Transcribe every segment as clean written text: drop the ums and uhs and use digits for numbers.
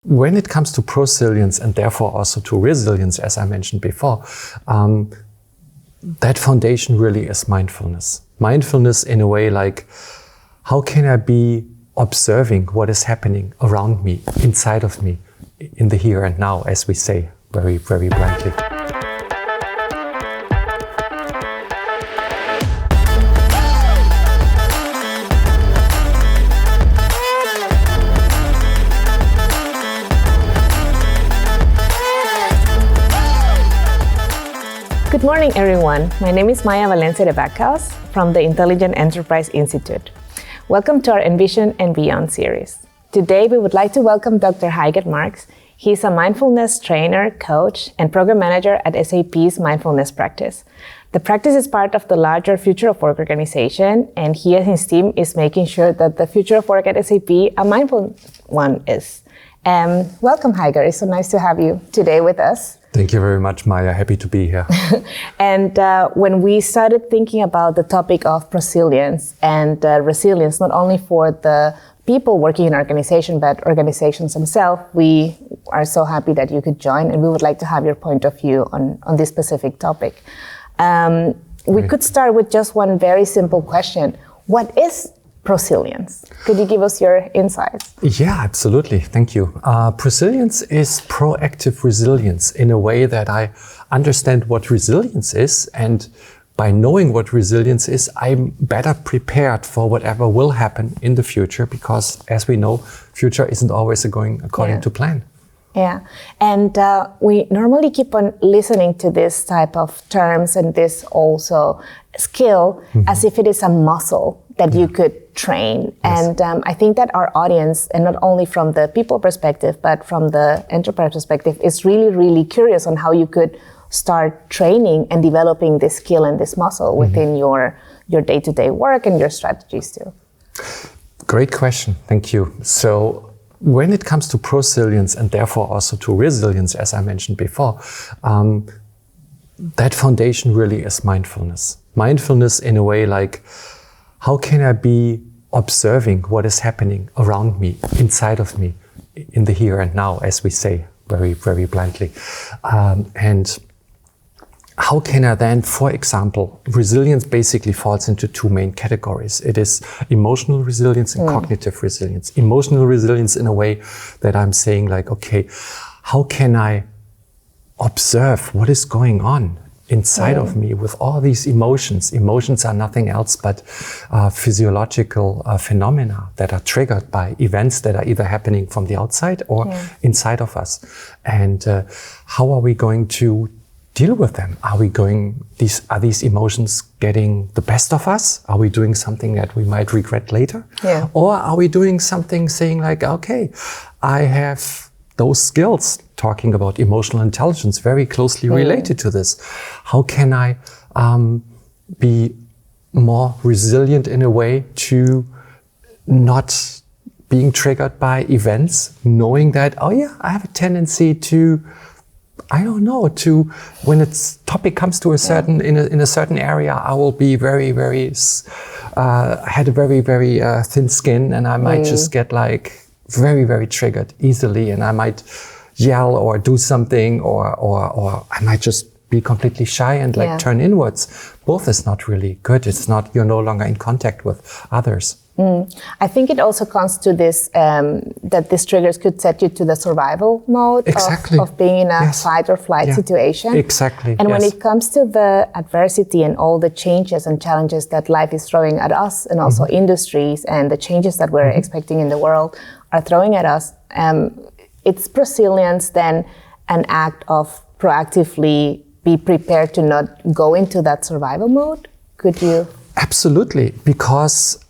When it comes to prosilience and therefore also to resilience, as I mentioned before, that foundation really is mindfulness. Mindfulness in a way like, how can I be observing what is happening around me, inside of me, in the here and now, as we say very, very bluntly. Good morning, everyone. My name is Maya Valencia de Backhaus from the Intelligent Enterprise Institute. Welcome to our Envision and Beyond series. Today, we would like to welcome Dr. Heidger Marx. He's a mindfulness trainer, coach, and program manager at SAP's mindfulness practice. The practice is part of the larger Future of Work organization, and he and his team is making sure that the future of work at SAP, a mindful one, is. Welcome, Heidger. It's so nice to have you today with us. Thank you very much, Maya. Happy to be here. And when we started thinking about the topic of prosilience and resilience, not only for the people working in organization, but organizations themselves, we are so happy that you could join, and we would like to have your point of view on this specific topic. We could start with just one very simple question. What is prosilience? Could you give us your insights? Yeah, absolutely. Thank you. Prosilience is proactive resilience in a way that I understand what resilience is, and by knowing what resilience is, I'm better prepared for whatever will happen in the future, because as we know, future isn't always going according to plan. Yeah, and we normally keep on listening to this type of terms and this also skill as if it is a muscle that you could train. Yes. And I think that our audience, and not only from the people perspective, but from the enterprise perspective, is really, really curious on how you could start training and developing this skill and this muscle within your day-to-day work and your strategies too. Great question. Thank you. So when it comes to prosilience and therefore also to resilience, as I mentioned before, that foundation really is mindfulness. Mindfulness in a way like, how can I be observing what is happening around me, inside of me, in the here and now, as we say very, very bluntly. And how can I then, for example, resilience basically falls into two main categories. It is emotional resilience and cognitive resilience. Emotional resilience in a way that I'm saying like, okay, how can I observe what is going on inside of me with all these emotions? Emotions are nothing else but physiological phenomena that are triggered by events that are either happening from the outside or inside of us. And how are we going to deal with them? Are these emotions getting the best of us? Are we doing something that we might regret later? Yeah. Or are we doing something saying like, okay, I have those skills, talking about emotional intelligence, very closely related to this. How can I be more resilient in a way to not being triggered by events, knowing that, oh yeah, I have a tendency to, I don't know, to when its topic comes to a certain in a certain area, I will be very, very had a very, very thin skin, and I might just get like very, very triggered easily, and I might yell or do something, or I might just be completely shy and like turn inwards. Both is not really good. It's not, you're no longer in contact with others. I think it also comes to this, that these triggers could set you to the survival mode of being in a fight or flight situation. Exactly. And when it comes to the adversity and all the changes and challenges that life is throwing at us, and also industries and the changes that we're expecting in the world are throwing at us, it's prosilience then an act of proactively be prepared to not go into that survival mode? Could you? Absolutely, because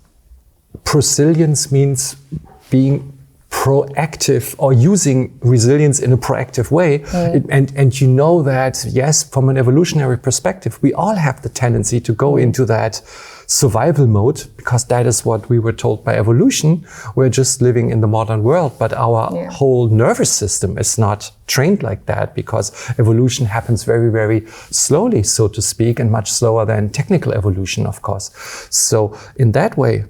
prosilience means being proactive or using resilience in a proactive way. And you know that, yes, from an evolutionary perspective, we all have the tendency to go into that survival mode, because that is what we were told by evolution. We're just living in the modern world, but our whole nervous system is not trained like that, because evolution happens very, very slowly, so to speak, and much slower than technical evolution, of course. So in that way,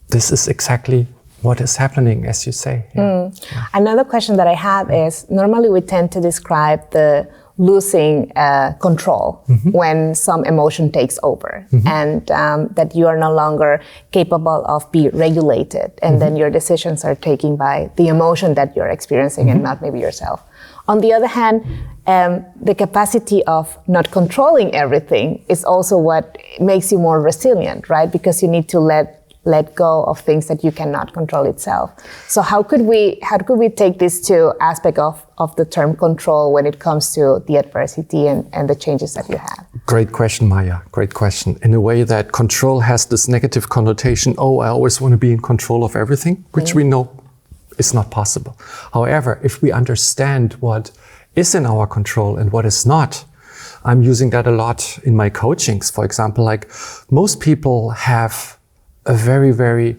this is exactly what is happening, as you say. Yeah. Another question that I have is, normally we tend to describe the losing control when some emotion takes over, and that you are no longer capable of being regulated, and then your decisions are taken by the emotion that you're experiencing and not maybe yourself. On the other hand, the capacity of not controlling everything is also what makes you more resilient, right? Because you need to let go of things that you cannot control itself. So how could we take these two aspects of the term control when it comes to the adversity and the changes that you have? Great question, Maya. Great question. In a way that control has this negative connotation, I always want to be in control of everything, which we know is not possible. However, if we understand what is in our control and what is not, I'm using that a lot in my coachings. For example, like most people have a very, very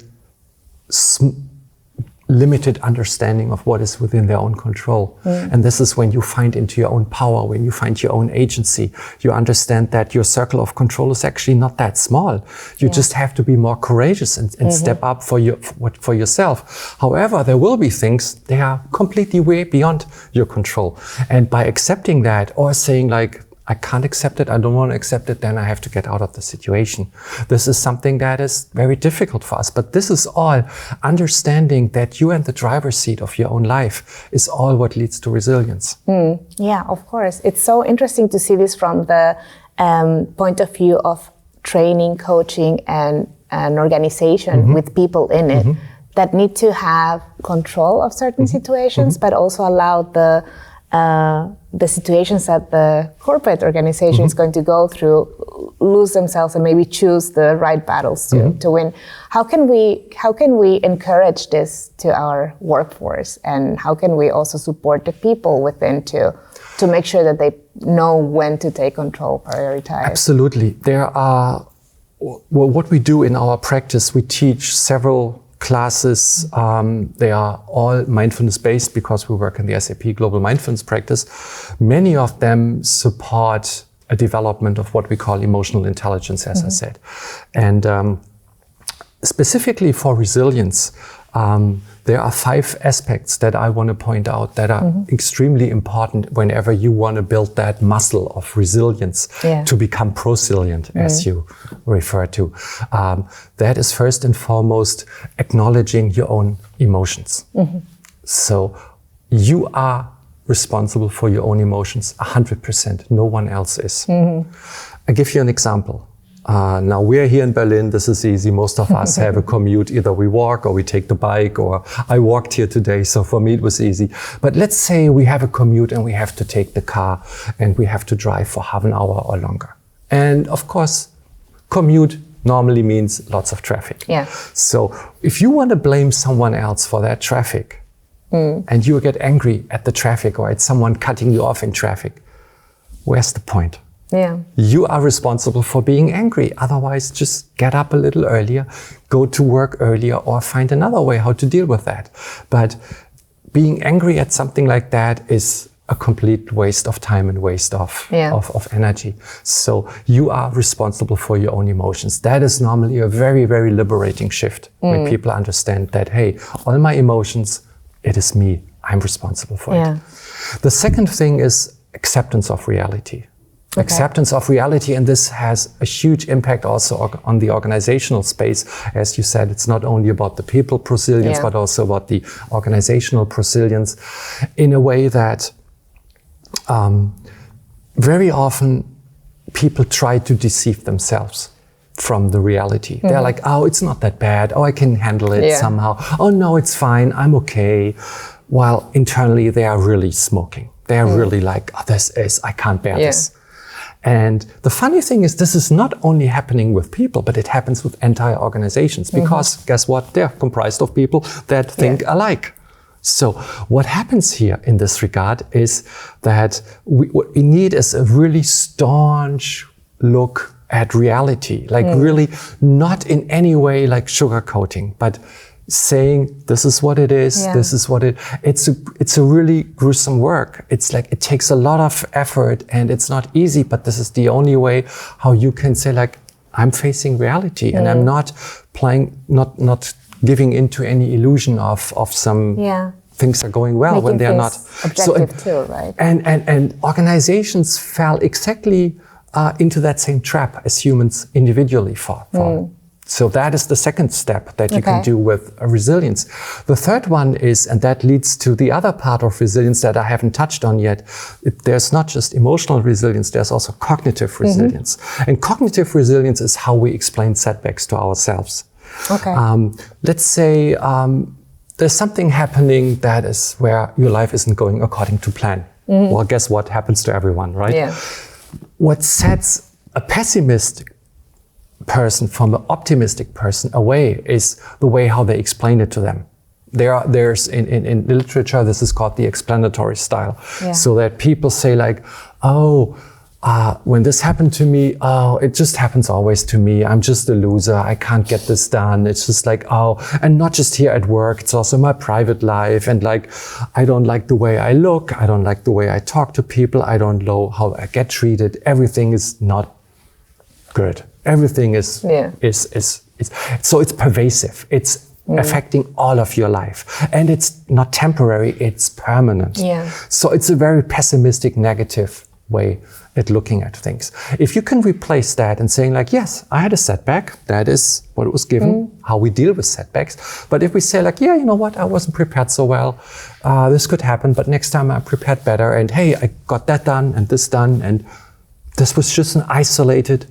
limited understanding of what is within their own control. And this is when you find into your own power, when you find your own agency, you understand that your circle of control is actually not that small. You just have to be more courageous and step up for yourself. However, there will be things that are completely way beyond your control. And by accepting that, or saying like, I can't accept it, I don't want to accept it, then I have to get out of the situation. This is something that is very difficult for us, but this is all understanding that you are in the driver's seat of your own life is all what leads to resilience. Yeah, of course. It's so interesting to see this from the point of view of training, coaching, and an organization with people in it that need to have control of certain situations, but also allow the situations that the corporate organization is going to go through, lose themselves and maybe choose the right battles to win. How can we encourage this to our workforce, and how can we also support the people within to make sure that they know when to take control, prioritize? Absolutely. What we do in our practice, we teach several classes. They are all mindfulness-based because we work in the SAP Global Mindfulness Practice. Many of them support a development of what we call emotional intelligence, as I said. And specifically for resilience, there are 5 aspects that I want to point out that are extremely important whenever you want to build that muscle of resilience to become prosilient, as you refer to. That is first and foremost acknowledging your own emotions. So you are responsible for your own emotions 100%. No one else is. I'll give you an example. Now we are here in Berlin, this is easy. Most of us have a commute, either we walk or we take the bike, or I walked here today, so for me it was easy. But let's say we have a commute and we have to take the car and we have to drive for half an hour or longer. And of course, commute normally means lots of traffic. So if you want to blame someone else for that traffic, and you get angry at the traffic or at someone cutting you off in traffic, where's the point? You are responsible for being angry. Otherwise, just get up a little earlier, go to work earlier, or find another way how to deal with that. But being angry at something like that is a complete waste of time and waste of energy. So you are responsible for your own emotions. That is normally a very, very liberating shift when people understand that, hey, all my emotions, it is me. I'm responsible for it. The second thing is acceptance of reality. Acceptance of reality, and this has a huge impact also on the organizational space. As you said, it's not only about the people prosilience, but also about the organizational prosilience, in a way that very often people try to deceive themselves from the reality. They're like, oh, it's not that bad. Oh, I can handle it somehow. Oh, no, it's fine. I'm okay. While internally they are really smoking. They are really like, oh, I can't bear this. And the funny thing is, this is not only happening with people, but it happens with entire organizations, because guess what? They're comprised of people that think alike. So what happens here in this regard is that what we need is a really staunch look at reality, like really not in any way like sugarcoating, but saying this is what it is, this is what it's a really gruesome work. It's like it takes a lot of effort and it's not easy, but this is the only way how you can say like, I'm facing reality and I'm not playing, not giving into any illusion of some things are going well when they're not. Objective too, right? And organizations fell exactly into that same trap as humans individually fall. So that is the second step that you can do with resilience. The third one is, and that leads to the other part of resilience that I haven't touched on yet. There's not just emotional resilience, there's also cognitive resilience. And cognitive resilience is how we explain setbacks to ourselves. Okay. Let's say there's something happening that is where your life isn't going according to plan. Well, guess what happens to everyone, right? Yeah. What sets a pessimistic person from an optimistic person away is the way how they explain it to them. There's in literature, this is called the explanatory style. Yeah. So that people say like, when this happened to me, it just happens always to me. I'm just a loser. I can't get this done. It's just like, and not just here at work. It's also my private life. And like, I don't like the way I look. I don't like the way I talk to people. I don't know how I get treated. Everything is not good. Everything is so it's pervasive. It's affecting all of your life. And it's not temporary, it's permanent. Yeah. So it's a very pessimistic, negative way at looking at things. If you can replace that and saying like, yes, I had a setback, that is what it was given, how we deal with setbacks. But if we say like, yeah, you know what, I wasn't prepared so well, this could happen, but next time I'm prepared better, and hey, I got that done and this done, and this was just an isolated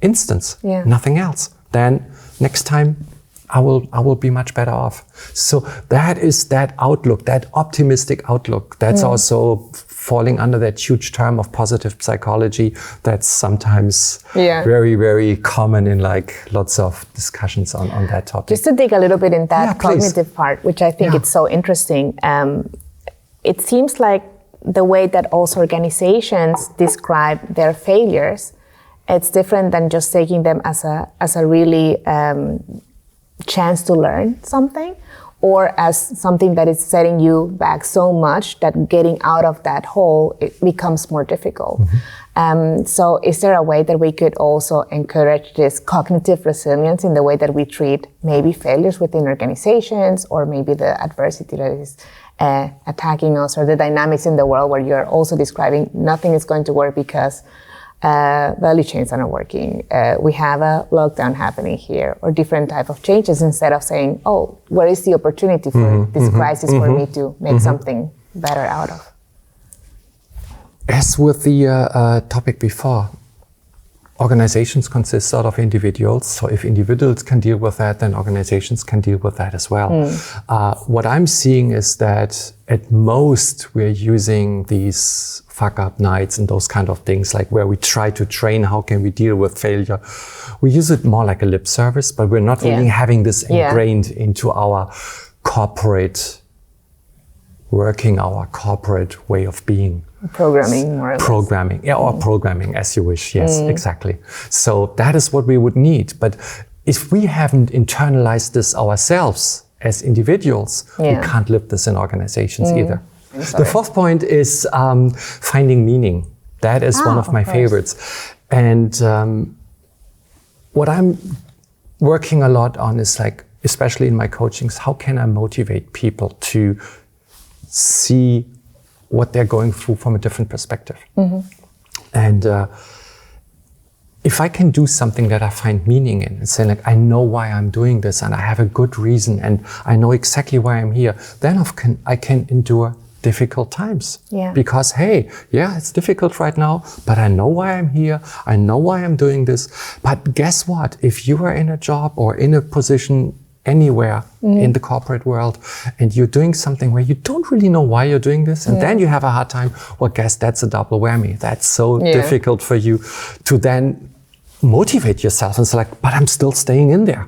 instance, nothing else, then next time I will be much better off. So that is that outlook, that optimistic outlook. That's also falling under that huge term of positive psychology that's sometimes very, very common in like lots of discussions on that topic. Just to dig a little bit in that cognitive part, which I think it's so interesting. It seems like the way that also organizations describe their failures, it's different than just taking them as a really chance to learn something, or as something that is setting you back so much that getting out of that hole, it becomes more difficult. So is there a way that we could also encourage this cognitive resilience in the way that we treat maybe failures within organizations, or maybe the adversity that is attacking us, or the dynamics in the world where you're also describing nothing is going to work because value chains are not working, we have a lockdown happening here, or different type of changes, instead of saying, where is the opportunity for this crisis for me to make something better out of? As with the topic before, organizations consist out of individuals. So if individuals can deal with that, then organizations can deal with that as well. What I'm seeing is that at most we're using these fuck-up nights and those kind of things, like where we try to train how can we deal with failure. We use it more like a lip service, but we're not really having this ingrained into our corporate working, our corporate way of being. Programming, more or less. Programming, or programming, as you wish. Yes, exactly. So that is what we would need. But if we haven't internalized this ourselves as individuals, we can't live this in organizations either. The fourth point is finding meaning. That is one of my favorites. And what I'm working a lot on is like, especially in my coachings, how can I motivate people to see what they're going through from a different perspective? And if I can do something that I find meaning in, and say like, I know why I'm doing this, and I have a good reason, and I know exactly why I'm here, then I can endure difficult times. Because hey, it's difficult right now, but I know why I'm here, I know why I'm doing this. But guess what? If you are in a job or in a position anywhere in the corporate world, and you're doing something where you don't really know why you're doing this, and then you have a hard time, well, guess that's a double whammy. That's so difficult for you to then motivate yourself and say like, but I'm still staying in there.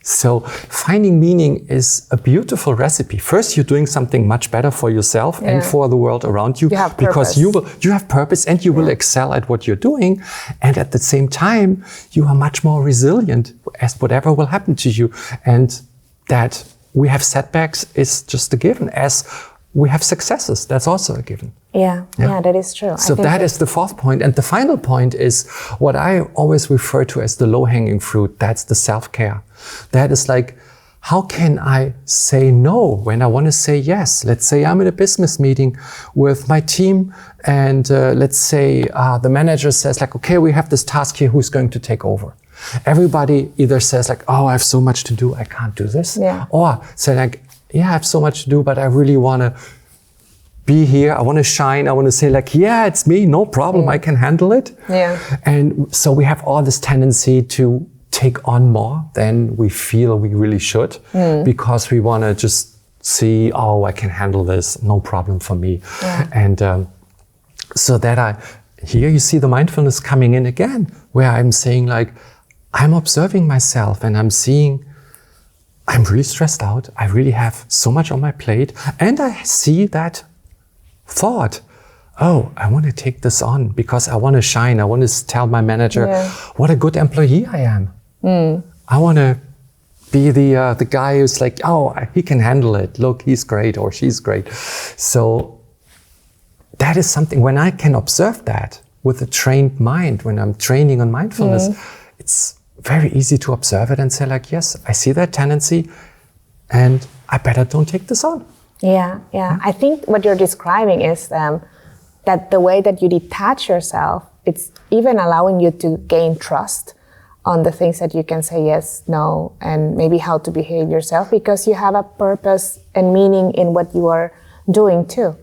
So finding meaning is a beautiful recipe. First, you're doing something much better for yourself and for the world around you, because you have purpose and you will excel at what you're doing. And at the same time, you are much more resilient as whatever will happen to you. And that we have setbacks is just a given, as we have successes. That's also a given. Yeah, that is true. So that is the fourth point. And the final point is what I always refer to as the low-hanging fruit. That's the self-care. That is like, how can I say no when I want to say yes? Let's say I'm in a business meeting with my team, and let's say the manager says like, okay, we have this task here, who's going to take over? Everybody either says like, oh, I have so much to do, I can't do this. Yeah. Or say like, yeah, I have so much to do, but I really want to be here. I want to shine. I want to say like, yeah, it's me, no problem. I can handle it. Yeah. And so we have all this tendency to take on more than we feel we really should, because we want to just see, oh, I can handle this, no problem for me. Yeah. And so that here you see the mindfulness coming in again, where I'm saying like, I'm observing myself and I'm seeing, I'm really stressed out. I really have so much on my plate. And I see that thought, oh, I want to take this on because I want to shine. I want to tell my manager what a good employee I am. I want to be the guy who's like, oh, he can handle it. Look, he's great or she's great. So that is something, when I can observe that with a trained mind, when I'm training on mindfulness, it's very easy to observe it and say like, yes, I see that tendency and I better don't take this on. Yeah. I think what you're describing is that the way that you detach yourself, it's even allowing you to gain trust on the things that you can say yes, no, and maybe how to behave yourself, because you have a purpose and meaning in what you are doing too.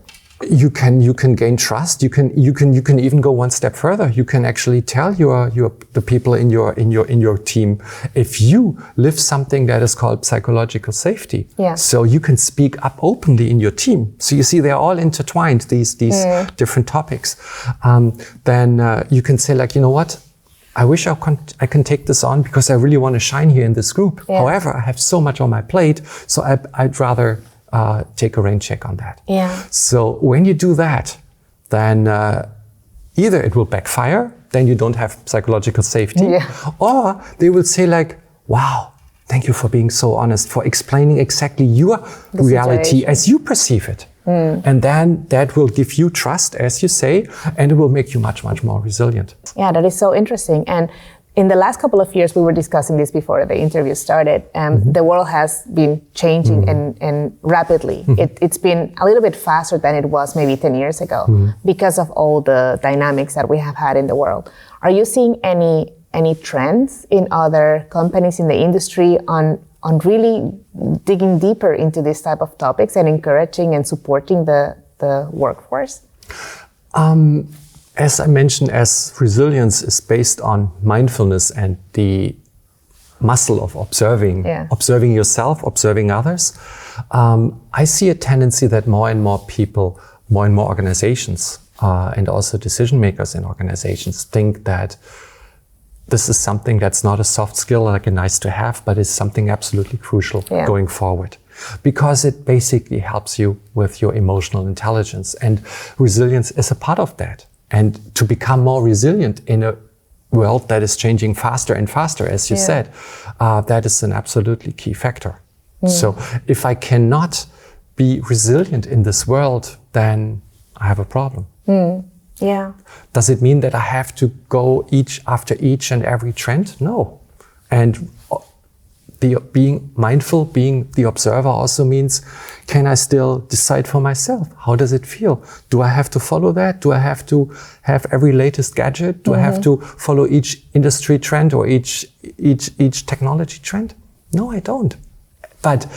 You can gain trust. You can even go one step further. You can actually tell the people in your team, if you live something that is called psychological safety. Yeah. So you can speak up openly in your team. So you see, they're all intertwined, these different topics. Then you can say like, you know what? I wish I can take this on because I really want to shine here in this group. Yeah. However, I have so much on my plate, so I'd rather take a rain check on that. Yeah. So when you do that, then either it will backfire, then you don't have psychological safety, or they will say like, wow, thank you for being so honest, for explaining exactly your reality as you perceive it. And then that will give you trust, as you say, and it will make you much, much more resilient. Yeah, that is so interesting. And in the last couple of years, we were discussing this before the interview started, the world has been changing and rapidly. It's been a little bit faster than it was maybe 10 years ago because of all the dynamics that we have had in the world. Are you seeing any trends in other companies in the industry on really digging deeper into this type of topics and encouraging and supporting the workforce? As I mentioned, as resilience is based on mindfulness and the muscle of observing yourself, observing others, I see a tendency that more and more people, more and more organizations, and also decision makers in organizations think that this is something that's not a soft skill, like a nice to have, but is something absolutely crucial going forward. Because it basically helps you with your emotional intelligence, and resilience is a part of that. And to become more resilient in a world that is changing faster and faster, as you said, that is an absolutely key factor. So if I cannot be resilient in this world, then I have a problem. Yeah. Does it mean that I have to go after each and every trend? No. And being mindful, being the observer also means, can I still decide for myself? How does it feel? Do I have to follow that? Do I have to have every latest gadget? Do I have to follow each industry trend or each technology trend? No, I don't. But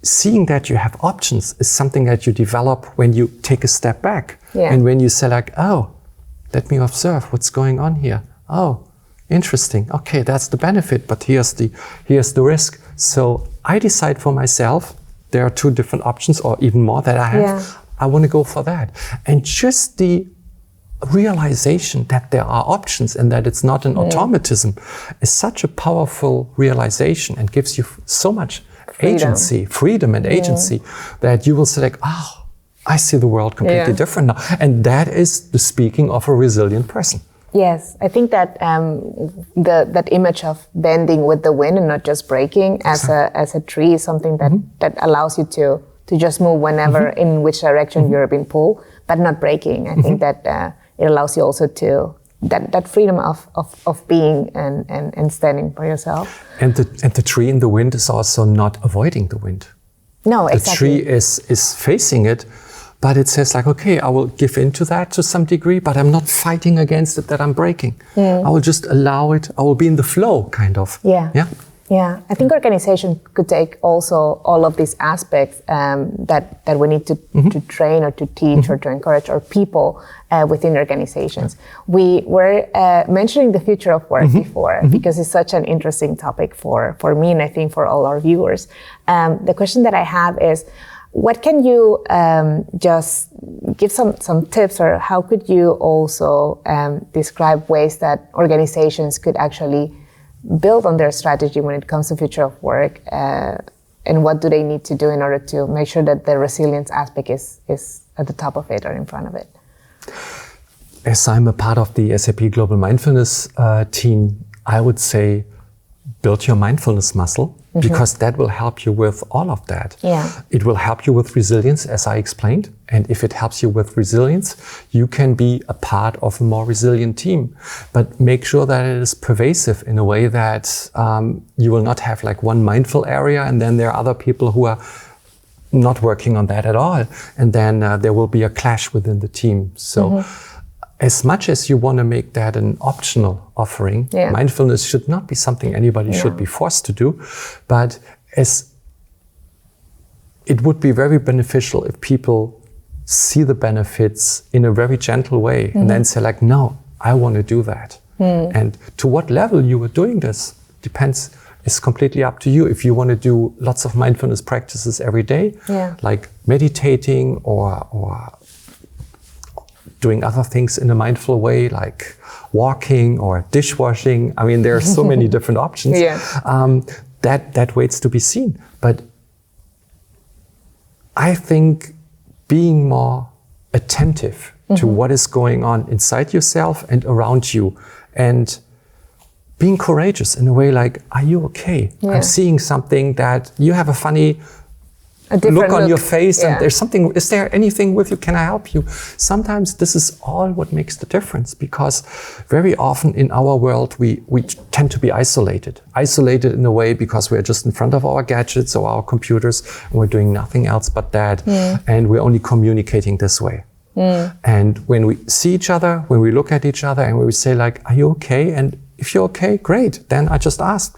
seeing that you have options is something that you develop when you take a step back. Yeah. And when you say like, oh, let me observe what's going on here. Oh, interesting. Okay, that's the benefit, but here's the risk. So I decide for myself, there are two different options or even more that I have. Yeah. I want to go for that. And just the realization that there are options and that it's not an automatism is such a powerful realization and gives you so much freedom and agency that you will say like, oh, I see the world completely different now. And that is the speaking of a resilient person. Yes, I think that that image of bending with the wind and not just breaking as a tree is something that allows you to just move whenever in which direction you're being pulled, but not breaking. I think that it allows you also to that freedom of being and standing for yourself. And the tree in the wind is also not avoiding the wind. No, exactly. The tree is facing it, but it says like, okay, I will give in to that to some degree, but I'm not fighting against it that I'm breaking. I will just allow it. I will be in the flow, kind of. Yeah. Yeah. Yeah, I think organization could take also all of these aspects that we need to train or to teach or to encourage our people within organizations. We were mentioning the future of work before because it's such an interesting topic for me and I think for all our viewers. The question that I have is, what can you just give some tips, or how could you also describe ways that organizations could actually build on their strategy when it comes to future of work, and what do they need to do in order to make sure that the resilience aspect is at the top of it or in front of it? As I'm a part of the SAP Global Mindfulness team, I would say build your mindfulness muscle, because that will help you with all of that. Yeah. It will help you with resilience, as I explained. And if it helps you with resilience, you can be a part of a more resilient team. But make sure that it is pervasive in a way that you will not have like one mindful area and then there are other people who are not working on that at all. And then there will be a clash within the team. So as much as you want to make that an optional offering, mindfulness should not be something anybody should be forced to do, but as it would be very beneficial if people see the benefits in a very gentle way and then say like, no, I want to do that. And to what level you are doing this depends, it's completely up to you. If you want to do lots of mindfulness practices every day, like meditating or doing other things in a mindful way, like walking or dishwashing. I mean, there are so many different options. That waits to be seen. But I think being more attentive to what is going on inside yourself and around you, and being courageous in a way like, are you okay? I'm seeing something that you have a funny look on your face and there's something, is there anything with you? Can I help you? Sometimes this is all what makes the difference, because very often in our world, we tend to be isolated in a way because we're just in front of our gadgets or our computers and we're doing nothing else but that. And we're only communicating this way. And when we see each other, when we look at each other and we say like, are you okay? And if you're okay, great. Then I just asked.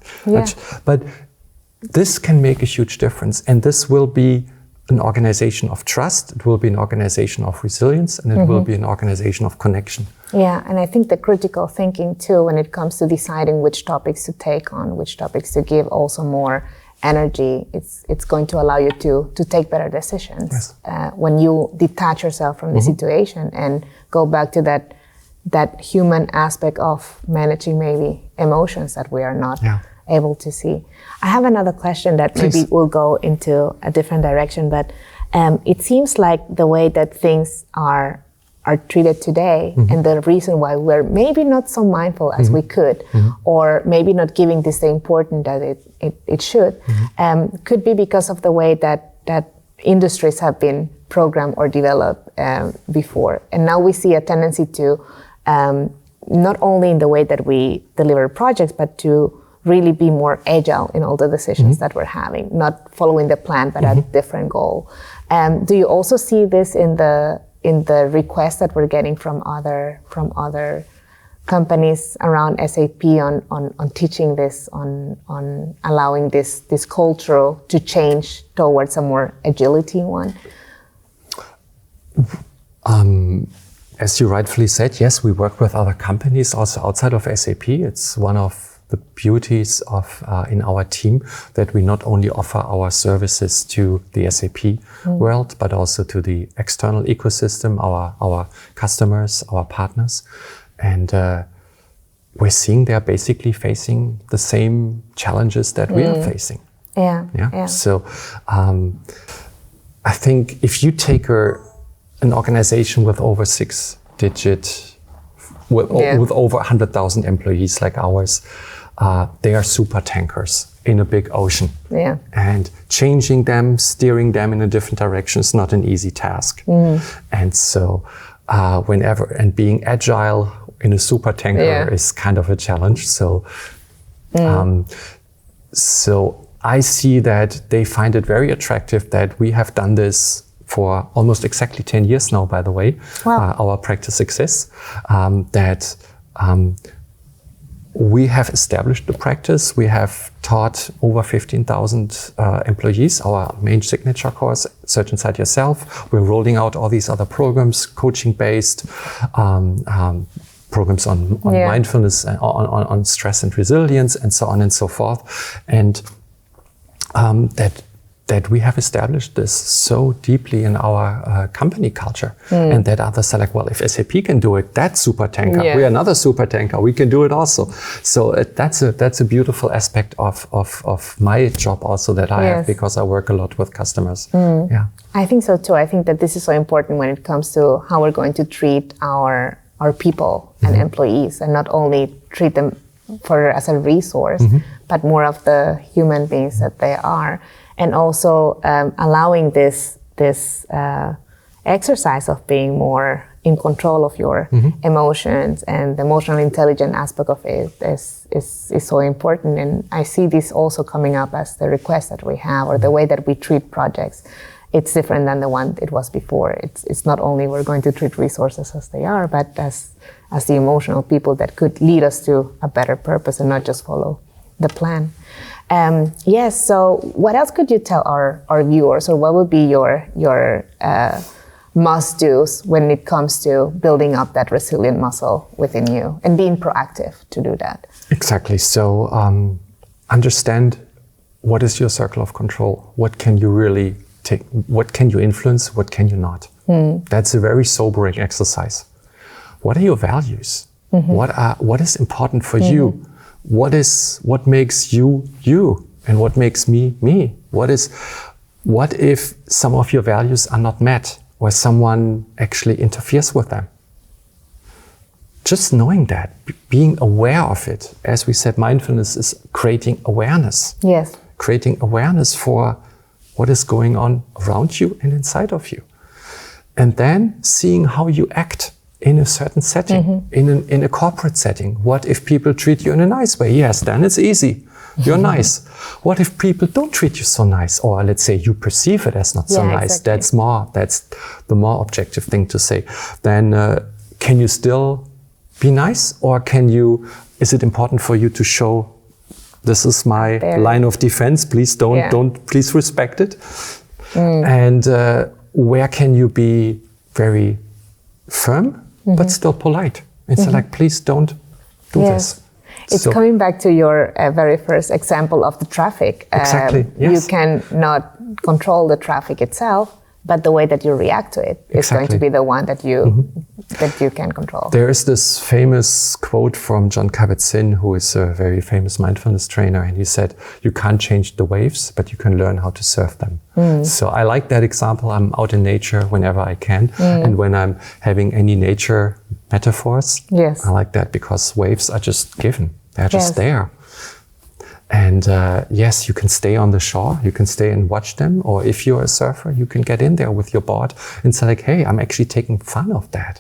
But this can make a huge difference, and this will be an organization of trust, it will be an organization of resilience, and it will be an organization of connection. Yeah, and I think the critical thinking too, when it comes to deciding which topics to take on, which topics to give also more energy, it's going to allow you to take better decisions. When you detach yourself from the situation and go back to that human aspect of managing maybe emotions that we are not able to see. I have another question that maybe will go into a different direction, but it seems like the way that things are treated today, and the reason why we're maybe not so mindful as we could, or maybe not giving this the importance that it should, could be because of the way that industries have been programmed or developed before. And now we see a tendency to, not only in the way that we deliver projects, but to really be more agile in all the decisions that we're having, not following the plan, but a different goal. Do you also see this in the requests that we're getting from other companies around SAP on teaching this, on allowing this culture to change towards a more agility one? As you rightfully said, yes, we work with other companies also outside of SAP. It's one of the beauties of in our team that we not only offer our services to the SAP world, but also to the external ecosystem, our customers, our partners. And we're seeing they're basically facing the same challenges that we are facing. So I think if you take an organization with over with over 100,000 employees like ours, they are super tankers in a big ocean. And changing them, steering them in a different direction is not an easy task. And so being agile in a super tanker is kind of a challenge. So, so I see that they find it very attractive that we have done this for almost exactly 10 years now, by the way. Wow. Our practice exists, that we have established the practice. We have taught over 15,000 employees our main signature course, Search Inside Yourself. We're rolling out all these other programs, coaching-based, programs on mindfulness, on stress and resilience, and so on and so forth. And that we have established this so deeply in our company culture, and that others are like, well, if SAP can do it, that's super tanker. We're another super tanker. We can do it also. So that's a beautiful aspect of my job also that I have, because I work a lot with customers. Yeah, I think so too. I think that this is so important when it comes to how we're going to treat our people and employees, and not only treat them as a resource, but more of the human beings that they are. And also allowing this exercise of being more in control of your emotions, and the emotional intelligence aspect of it is so important. And I see this also coming up as the request that we have, or the way that we treat projects. It's different than the one it was before. It's not only we're going to treat resources as they are, but as the emotional people that could lead us to a better purpose and not just follow the plan. Yes, so what else could you tell our viewers, or what would be your must-dos when it comes to building up that resilient muscle within you and being proactive to do that? Exactly. So understand what is your circle of control. What can you really take? What can you influence? What can you not? That's a very sobering exercise. What are your values? What is important for you? What makes you you, and what makes me me? What if some of your values are not met, or someone actually interferes with them? Just knowing that, being aware of it. As we said, mindfulness is creating awareness. Yes. Creating awareness for what is going on around you and inside of you. And then seeing how you act in a certain setting, in a corporate setting. What if people treat you in a nice way? Yes, then it's easy. You're nice. What if people don't treat you so nice? Or let's say you perceive it as not so nice. Exactly. That's the more objective thing to say. Then can you still be nice? Or is it important for you to show, this is my line of defense, please please respect it. And where can you be very firm, but still polite, and say like, please don't do this. It's coming back to your very first example of the traffic. Exactly. Yes. You cannot control the traffic itself, but the way that you react to it is going to be the one that you can control. There is this famous quote from John Kabat-Zinn, who is a very famous mindfulness trainer, and he said, "You can't change the waves, but you can learn how to surf them." So I like that example. I'm out in nature whenever I can, and when I'm having any nature metaphors, I like that, because waves are just given. They're just there. And yes, you can stay on the shore, you can stay and watch them, or if you're a surfer, you can get in there with your board and say like, hey, I'm actually taking fun of that.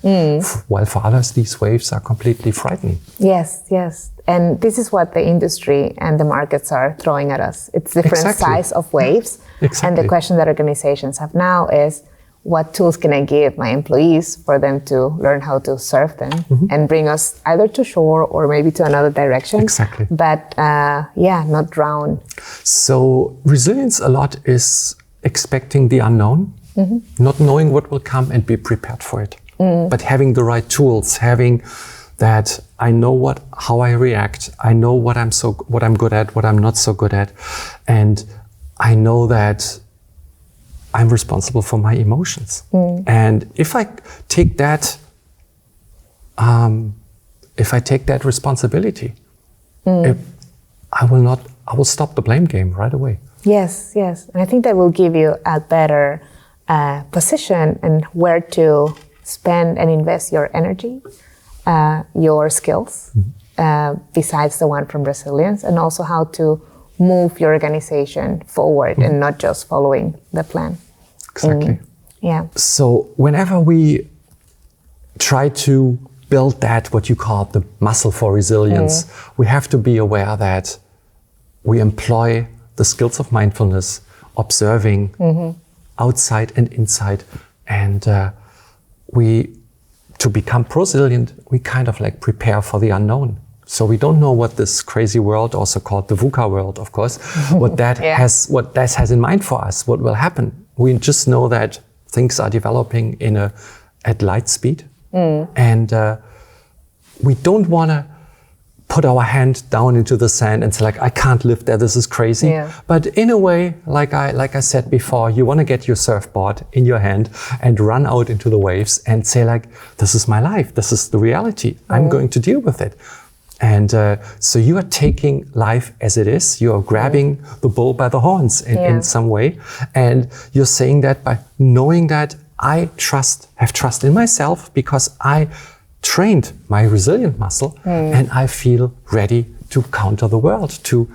While for others, these waves are completely frightening. Yes, yes. And this is what the industry and the markets are throwing at us. It's different size of waves. And the question that organizations have now is, what tools can I give my employees for them to learn how to surf them and bring us either to shore or maybe to another direction. Exactly. But not drown. So resilience a lot is expecting the unknown, not knowing what will come and be prepared for it. But having the right tools, having that I know how I react, I know what I'm good at, what I'm not so good at, and I know that I'm responsible for my emotions. And if I take that responsibility, I will stop the blame game right away. Yes, yes. And I think that will give you a better position and where to spend and invest your energy, your skills, besides the one from resilience, and also how to move your organization forward and not just following the plan. Exactly. Yeah. So whenever we try to build that, what you call the muscle for resilience, we have to be aware that we employ the skills of mindfulness, observing outside and inside, and to become prosilient, we kind of like prepare for the unknown. So we don't know what this crazy world, also called the VUCA world, of course, what that has in mind for us, what will happen. We just know that things are developing at light speed, and we don't want to put our hand down into the sand and say like, I can't live there, this is crazy. Yeah. But in a way, like I said before, you want to get your surfboard in your hand and run out into the waves and say like, this is my life, this is the reality, I'm going to deal with it. And so you are taking life as it is, you are grabbing the bull by the horns in some way. And you're saying that by knowing that I have trust in myself because I trained my resilient muscle and I feel ready to counter the world, to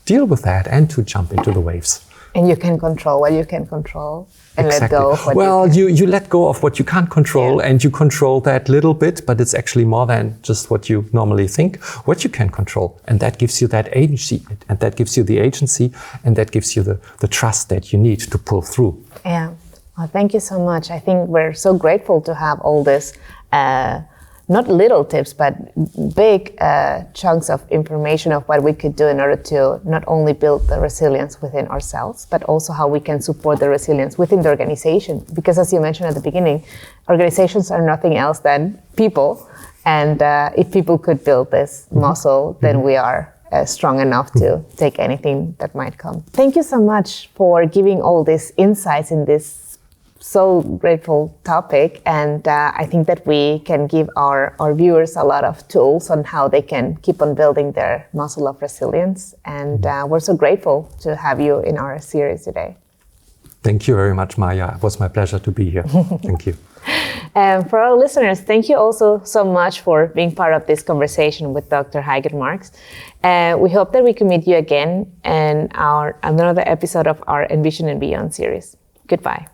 deal with that and to jump into the waves. And you can control what you can control and exactly. let go of what you let go of what you can't control and you control that little bit, but it's actually more than just what you normally think, what you can control. And that gives you that agency, and that gives you the agency, and that gives you the trust that you need to pull through. Yeah. Well, thank you so much. I think we're so grateful to have all this not little tips, but big chunks of information of what we could do in order to not only build the resilience within ourselves, but also how we can support the resilience within the organization. Because as you mentioned at the beginning, organizations are nothing else than people. And if people could build this muscle, then we are strong enough to take anything that might come. Thank you so much for giving all these insights in this so grateful topic, and I think that we can give our viewers a lot of tools on how they can keep on building their muscle of resilience, and we're so grateful to have you in our series today. Thank you very much, Maya. It was my pleasure to be here. Thank you. For our listeners, thank you also so much for being part of this conversation with Dr. Heidger Marx. We hope that we can meet you again in another episode of our Envision and Beyond series. Goodbye.